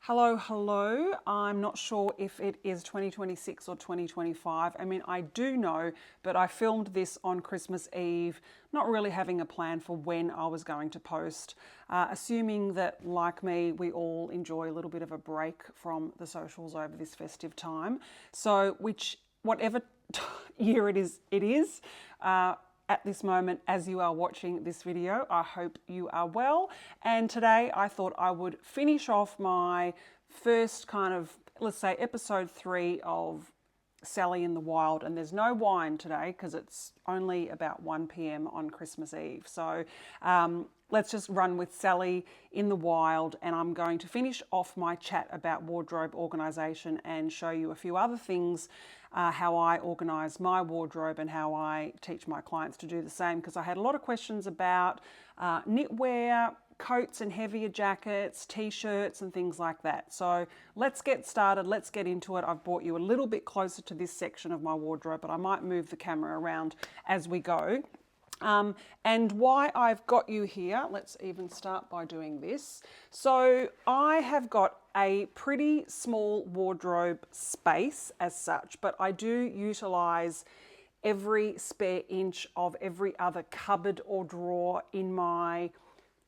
Hello, hello. I'm not sure if it is 2026 or 2025. I mean, I do know, but I filmed this on Christmas Eve, not really having a plan for when I was going to post, assuming that, like me, we all enjoy a little bit of a break from the socials over this festive time. So, whatever year it is, at this moment as you are watching this video. I hope you are well. And today I thought I would finish off my first kind of, let's say, episode 3 of Sally in the Wild. And there's no wine today because it's only about 1 p.m. on Christmas Eve. So let's just run with Sally in the Wild, and I'm going to finish off my chat about wardrobe organisation and show you a few other things, how I organise my wardrobe and how I teach my clients to do the same, because I had a lot of questions about knitwear, coats and heavier jackets, t-shirts and things like that. So let's get started, let's get into it. I've brought you a little bit closer to this section of my wardrobe, but I might move the camera around as we go. And why I've got you here, let's even start by doing this. So I have got a pretty small wardrobe space as such, but I do utilise every spare inch of every other cupboard or drawer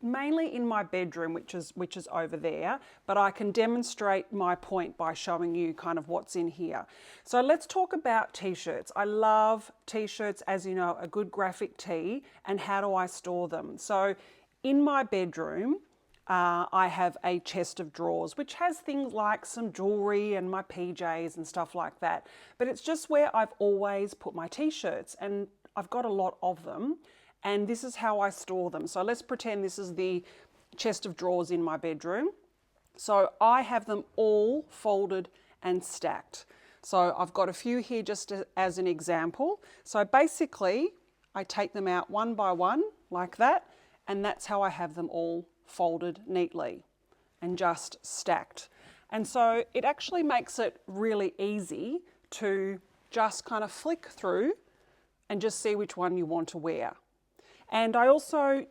mainly in my bedroom, which is over there, but I can demonstrate my point by showing you kind of what's in here. So let's talk about t-shirts. I love t-shirts, as you know, a good graphic tee, and how do I store them? So in my bedroom, I have a chest of drawers, which has things like some jewelry and my PJs and stuff like that. But it's just where I've always put my t-shirts, and I've got a lot of them. And this is how I store them. So let's pretend this is the chest of drawers in my bedroom. So I have them all folded and stacked. So I've got a few here just as an example. So basically, I take them out one by one like that, and that's how I have them all folded neatly and just stacked. And so it actually makes it really easy to just kind of flick through and just see which one you want to wear. And I also,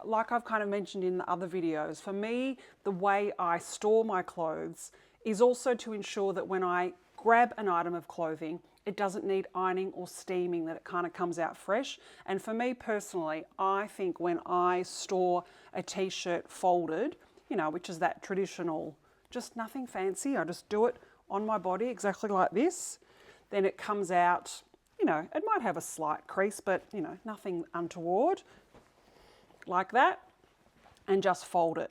like I've kind of mentioned in the other videos, for me, the way I store my clothes is also to ensure that when I grab an item of clothing, it doesn't need ironing or steaming, that it kind of comes out fresh. And for me personally, I think when I store a t-shirt folded, which is that traditional, just nothing fancy, I just do it on my body exactly like this, then it comes out, it might have a slight crease, but, nothing untoward, like that, and just fold it.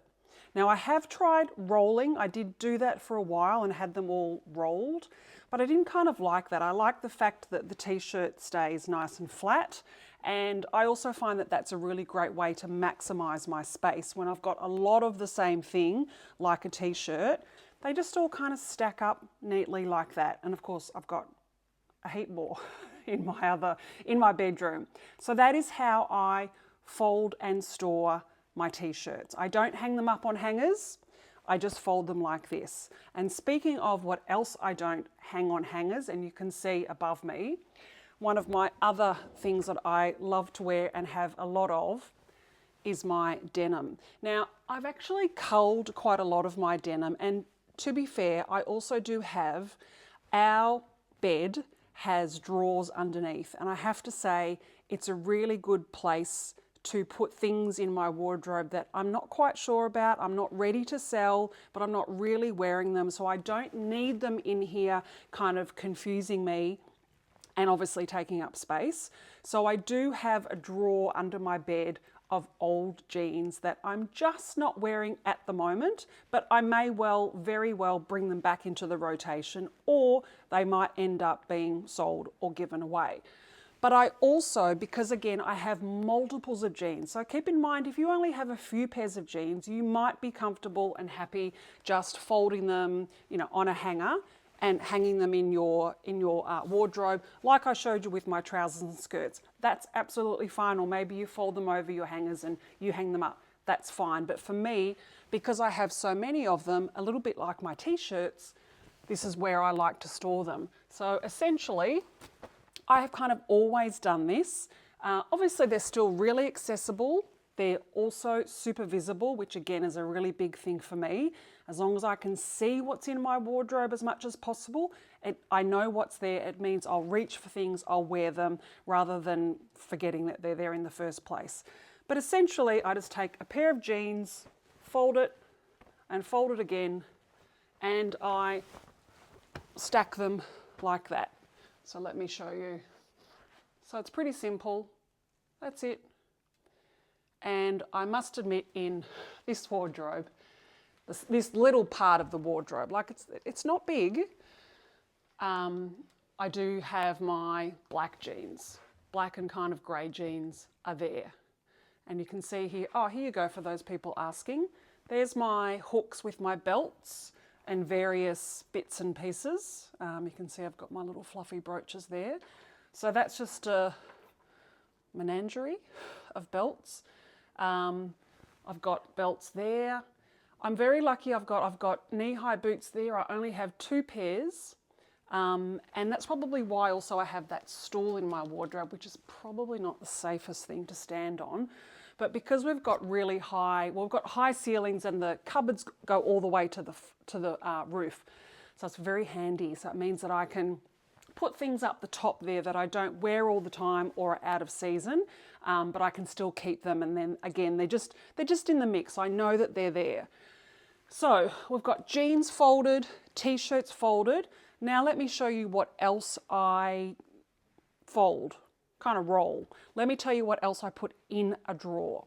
Now, I have tried rolling. I did do that for a while and had them all rolled, but I didn't kind of like that. I like the fact that the t-shirt stays nice and flat, and I also find that that's a really great way to maximize my space. When I've got a lot of the same thing, like a t-shirt, they just all kind of stack up neatly like that. And of course, I've got a heap more in my bedroom. So that is how I fold and store my t-shirts. I don't hang them up on hangers. I just fold them like this. And speaking of what else I don't hang on hangers, and you can see above me, one of my other things that I love to wear and have a lot of is my denim. Now, I've actually culled quite a lot of my denim, and to be fair, I also do have our bed has drawers underneath, and I have to say it's a really good place to put things in my wardrobe that I'm not quite sure about, I'm not ready to sell, but I'm not really wearing them, so I don't need them in here kind of confusing me and obviously taking up space. So I do have a drawer under my bed of old jeans that I'm just not wearing at the moment, but I may very well bring them back into the rotation, or they might end up being sold or given away. But I also, because again, I have multiples of jeans. So keep in mind, if you only have a few pairs of jeans, you might be comfortable and happy just folding them, on a hanger and hanging them in your wardrobe, like I showed you with my trousers and skirts. That's absolutely fine. Or maybe you fold them over your hangers and you hang them up. That's fine. But for me, because I have so many of them, a little bit like my t-shirts, this is where I like to store them. So essentially, I have kind of always done this. Obviously, they're still really accessible. They're also super visible, which again is a really big thing for me. As long as I can see what's in my wardrobe as much as possible, I know what's there. It means I'll reach for things, I'll wear them, rather than forgetting that they're there in the first place. But essentially, I just take a pair of jeans, fold it, and fold it again, and I stack them like that. So let me show you. So it's pretty simple. That's it. And I must admit, in this wardrobe, this little part of the wardrobe, like it's not big, I do have my black jeans. Black and kind of grey jeans are there. And you can see here, oh, here you go for those people asking. There's my hooks with my belts and various bits and pieces. You can see I've got my little fluffy brooches there. So that's just a menagerie of belts. I've got belts there. I'm very lucky I've got knee-high boots there. I only have 2 pairs. And that's probably why also I have that stool in my wardrobe, which is probably not the safest thing to stand on. But because we've got really high, well, we've got high ceilings and the cupboards go all the way to the roof. So it's very handy. So it means that I can put things up the top there that I don't wear all the time or are out of season, but I can still keep them. And then again, they're just in the mix. I know that they're there. So we've got jeans folded, t-shirts folded. Now let me show you what else I fold, kind of roll. Let me tell you what else I put in a drawer.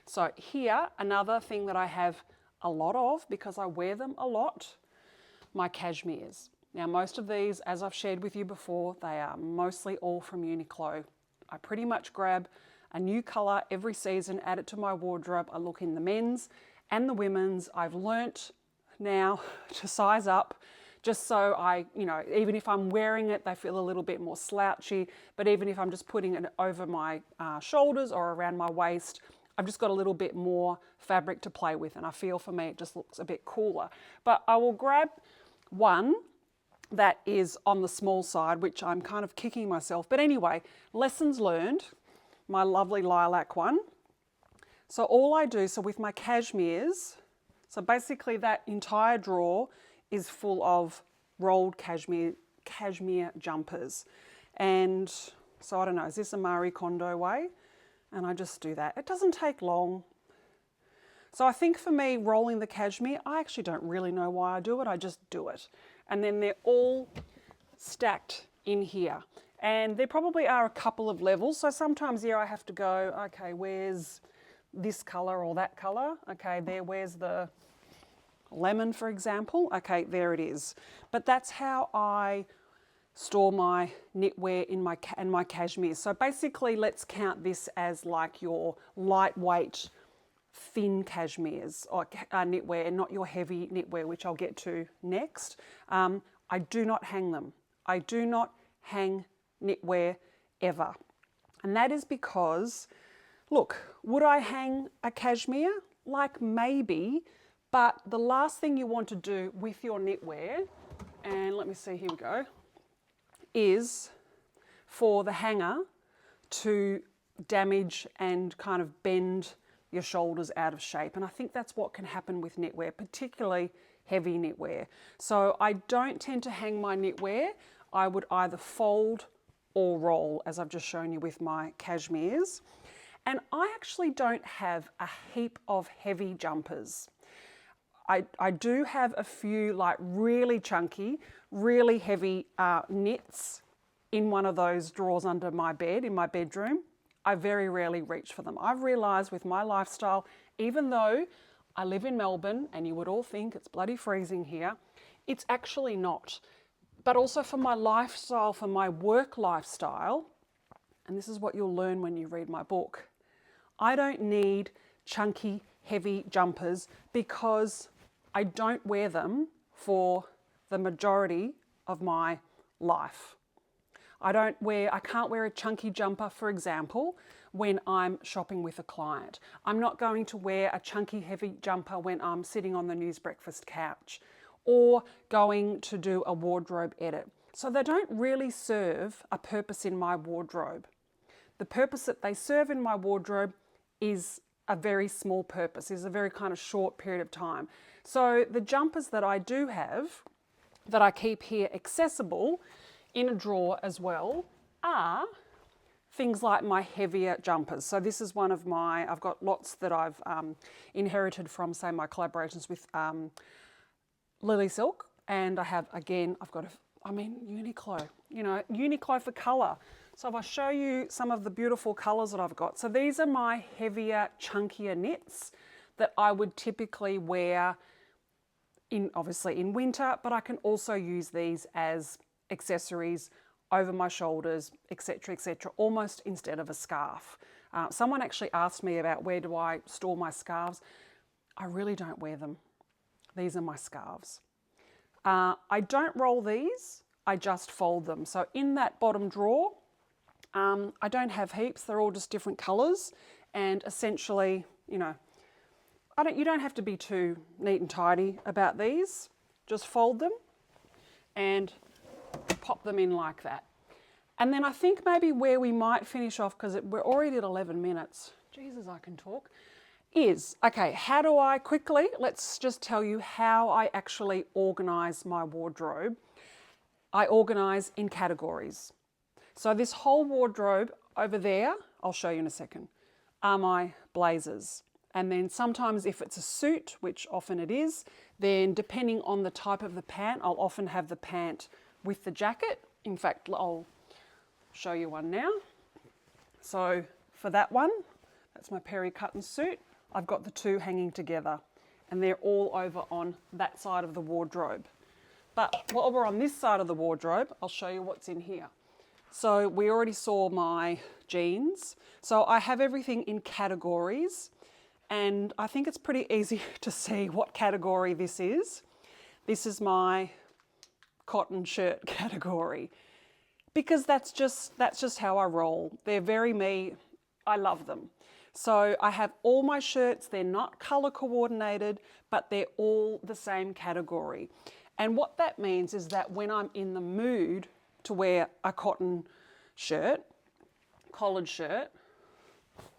So here, another thing that I have a lot of because I wear them a lot, my cashmeres. Now most of these, as I've shared with you before, they are mostly all from Uniqlo. I pretty much grab a new colour every season, add it to my wardrobe. I look in the men's and the women's. I've learnt now to size up, just so even if I'm wearing it, they feel a little bit more slouchy. But even if I'm just putting it over my shoulders or around my waist, I've just got a little bit more fabric to play with. And I feel for me, it just looks a bit cooler. But I will grab one that is on the small side, which I'm kind of kicking myself. But anyway, lessons learned, my lovely lilac one. So all I do, so with my cashmeres, so basically that entire drawer is full of rolled cashmere jumpers. And so I don't know, is this a Marie Kondo way? And I just do that. It doesn't take long. So I think for me, rolling the cashmere, I actually don't really know why I do it. I just do it. And then they're all stacked in here. And there probably are a couple of levels. So sometimes here I have to go, okay, where's this color or that color? Okay, where's the lemon, for example? Okay, there it is. But that's how I store my knitwear in my cashmere. So basically, let's count this as like your lightweight, thin cashmeres or knitwear, and not your heavy knitwear, which I'll get to next. I do not hang them. I do not hang knitwear ever. And that is because, look, would I hang a cashmere? Like maybe, but the last thing you want to do with your knitwear, and let me see, here we go, is for the hanger to damage and kind of bend your shoulders out of shape. And I think that's what can happen with knitwear, particularly heavy knitwear. So I don't tend to hang my knitwear. I would either fold or roll, as I've just shown you with my cashmeres. And I actually don't have a heap of heavy jumpers. I do have a few like really chunky, really heavy knits in one of those drawers under my bed, in my bedroom. I very rarely reach for them. I've realised with my lifestyle, even though I live in Melbourne and you would all think it's bloody freezing here, it's actually not. But also for my lifestyle, for my work lifestyle, and this is what you'll learn when you read my book, I don't need chunky, heavy jumpers because I don't wear them for the majority of my life. I can't wear a chunky jumper, for example, when I'm shopping with a client. I'm not going to wear a chunky, heavy jumper when I'm sitting on the news breakfast couch or going to do a wardrobe edit. So they don't really serve a purpose in my wardrobe. The purpose that they serve in my wardrobe is a very small purpose, is a very kind of short period of time. So the jumpers that I do have, that I keep here accessible in a drawer as well, are things like my heavier jumpers. So this is one of my, I've got lots that I've inherited from, say, my collaborations with Lily Silk. And I have, again, I've got, Uniqlo, Uniqlo for colour. So if I show you some of the beautiful colours that I've got. So these are my heavier, chunkier knits that I would typically wear obviously in winter, but I can also use these as accessories over my shoulders, etc., etc., almost instead of a scarf. Someone actually asked me about where do I store my scarves. I really don't wear them. These are my scarves. I don't roll these, I just fold them. So in that bottom drawer, I don't have heaps, they're all just different colours, and essentially, you don't have to be too neat and tidy about these. Just fold them and pop them in like that. And then I think maybe where we might finish off, because we're already at 11 minutes, Jesus, I can talk, is, okay, how do I quickly, let's just tell you how I actually organise my wardrobe. I organise in categories. So this whole wardrobe over there, I'll show you in a second, are my blazers. And then sometimes if it's a suit, which often it is, then depending on the type of the pant, I'll often have the pant with the jacket. In fact, I'll show you one now. So for that one, that's my Perry Cutton suit. I've got the two hanging together and they're all over on that side of the wardrobe. But while we're on this side of the wardrobe, I'll show you what's in here. So we already saw my jeans. So I have everything in categories, and I think it's pretty easy to see what category this is. This is my cotton shirt category, because that's just how I roll. They're very me. I love them. So I have all my shirts, they're not color coordinated, but they're all the same category. And what that means is that when I'm in the mood to wear a cotton shirt, collared shirt,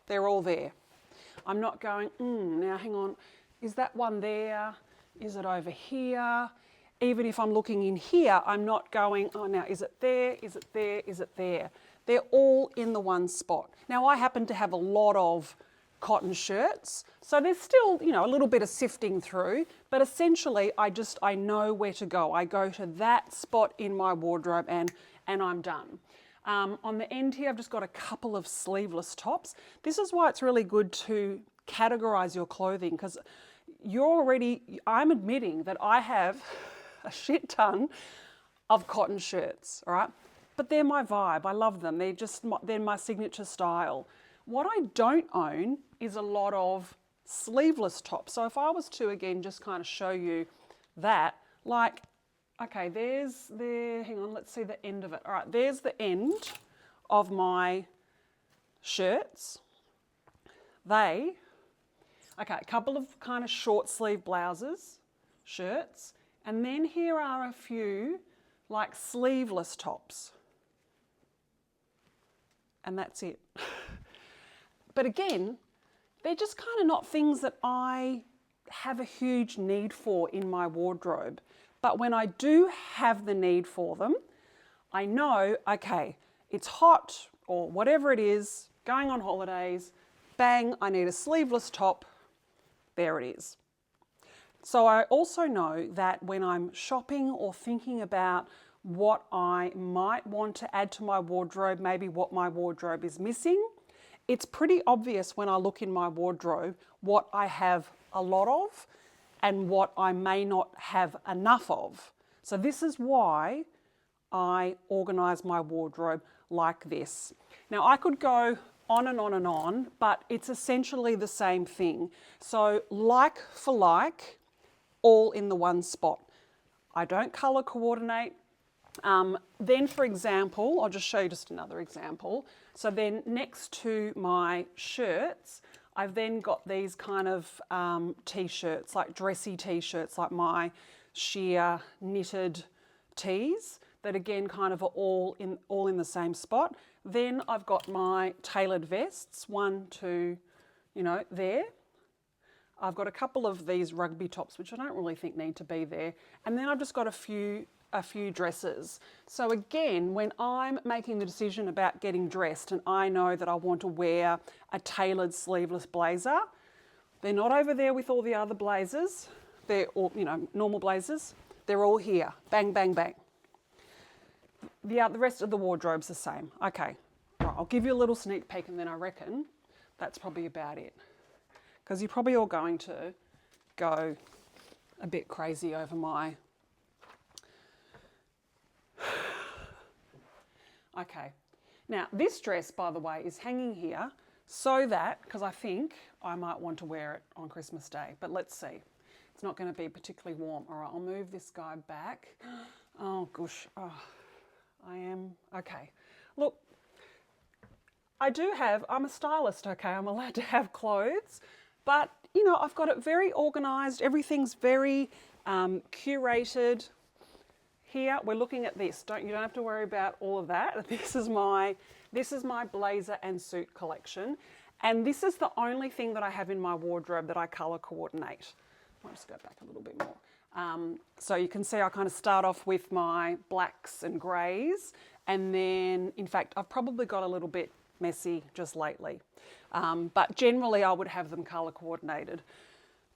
they're all there. I'm not going, now hang on, is that one there? Is it over here? Even if I'm looking in here, I'm not going, oh, now is it there? Is it there? Is it there? They're all in the one spot. Now I happen to have a lot of cotton shirts, so there's still, a little bit of sifting through, but essentially I know where to go. I go to that spot in my wardrobe and I'm done. On the end here, I've just got a couple of sleeveless tops. This is why it's really good to categorize your clothing, because I'm admitting that I have a shit ton of cotton shirts, all right? But they're my vibe, I love them. They're my signature style. What I don't own is a lot of sleeveless tops. So if I was to, again, just kind of show you that, like, okay, hang on, let's see the end of it. All right, there's the end of my shirts. A couple of kind of short sleeve blouses, shirts, and then here are a few like sleeveless tops. And that's it. But again, they're just kind of not things that I have a huge need for in my wardrobe. But when I do have the need for them, I know, okay, it's hot or whatever it is, going on holidays, bang, I need a sleeveless top, there it is. So I also know that when I'm shopping or thinking about what I might want to add to my wardrobe, maybe what my wardrobe is missing, it's pretty obvious when I look in my wardrobe what I have a lot of and what I may not have enough of. So this is why I organise my wardrobe like this. Now I could go on and on and on, but it's essentially the same thing. So like for like, all in the one spot. I don't colour coordinate. Then for example, I'll just show you just another example. So then next to my shirts, I've then got these kind of t-shirts, like dressy t-shirts, like my sheer knitted tees that again kind of are all in the same spot. Then I've got my tailored vests, 1, 2, you know, there. I've got a couple of these rugby tops, which I don't really think need to be there. And then I've just got a few dresses. So again, when I'm making the decision about getting dressed and I know that I want to wear a tailored sleeveless blazer, they're not over there with all the other blazers. They're all, you know, normal blazers. They're all here. Bang, bang, bang. The rest of the wardrobe's the same. Okay, right, I'll give you a little sneak peek and then I reckon that's probably about it. Because you're probably all going to go a bit crazy over my... Okay, now this dress, by the way, is hanging here so that, because I think I might want to wear it on Christmas Day, but let's see. It's not going to be particularly warm. All right, I'll move this guy back. Oh, gosh. Oh, I am... Okay. Look, I'm a stylist, okay? I'm allowed to have clothes, but, you know, I've got it very organised. Everything's very curated. Here, we're looking at this. You don't have to worry about all of that. This is my blazer and suit collection. And this is the only thing that I have in my wardrobe that I colour coordinate. I'll just go back a little bit more. So you can see I kind of start off with my blacks and greys. And then, in fact, I've probably got a little bit messy just lately. But generally I would have them colour coordinated.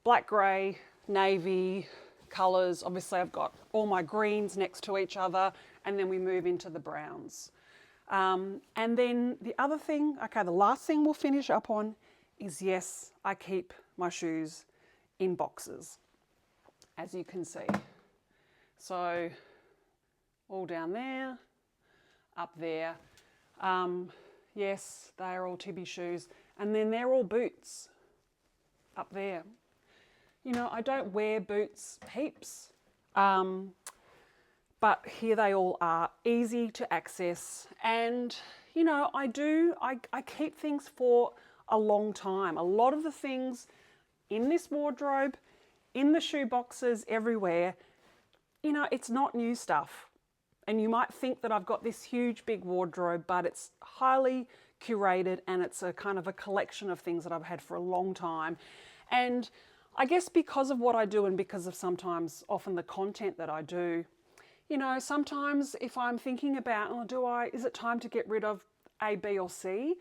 Black, grey, navy, colours. Obviously I've got all my greens next to each other and then we move into the browns. And then the other thing, okay, the last thing we'll finish up on is, yes, I keep my shoes in boxes, as you can see. So all down there, up there. Yes, they are all Tibby shoes. And then they're all boots up there. You know, I don't wear boots heaps, but here they all are, easy to access. And, you know, I keep things for a long time. A lot of the things in this wardrobe, in the shoe boxes, everywhere, you know, it's not new stuff. And you might think that I've got this huge big wardrobe, but it's highly curated and it's a kind of a collection of things that I've had for a long time. And I guess because of what I do and because of often the content that I do, you know, sometimes if I'm thinking about, is it time to get rid of A, B or C?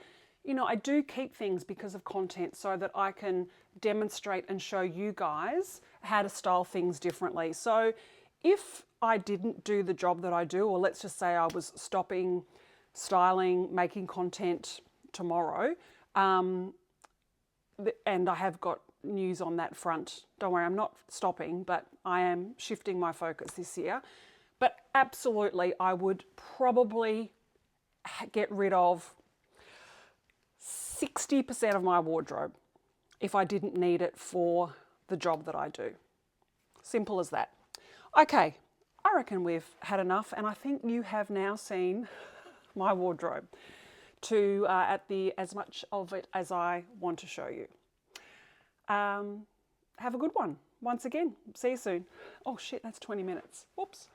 You know, I do keep things because of content so that I can demonstrate and show you guys how to style things differently. So if I didn't do the job that I do, or let's just say I was stopping styling, making content tomorrow, and I have got news on that front. Don't worry, I'm not stopping, but I am shifting my focus this year. But absolutely, I would probably get rid of 60% of my wardrobe if I didn't need it for the job that I do. Simple as that. Okay, I reckon we've had enough, and I think you have now seen my wardrobe to as much of it as I want to show you. Have a good one. Once again, see you soon. Oh shit, that's 20 minutes. Whoops.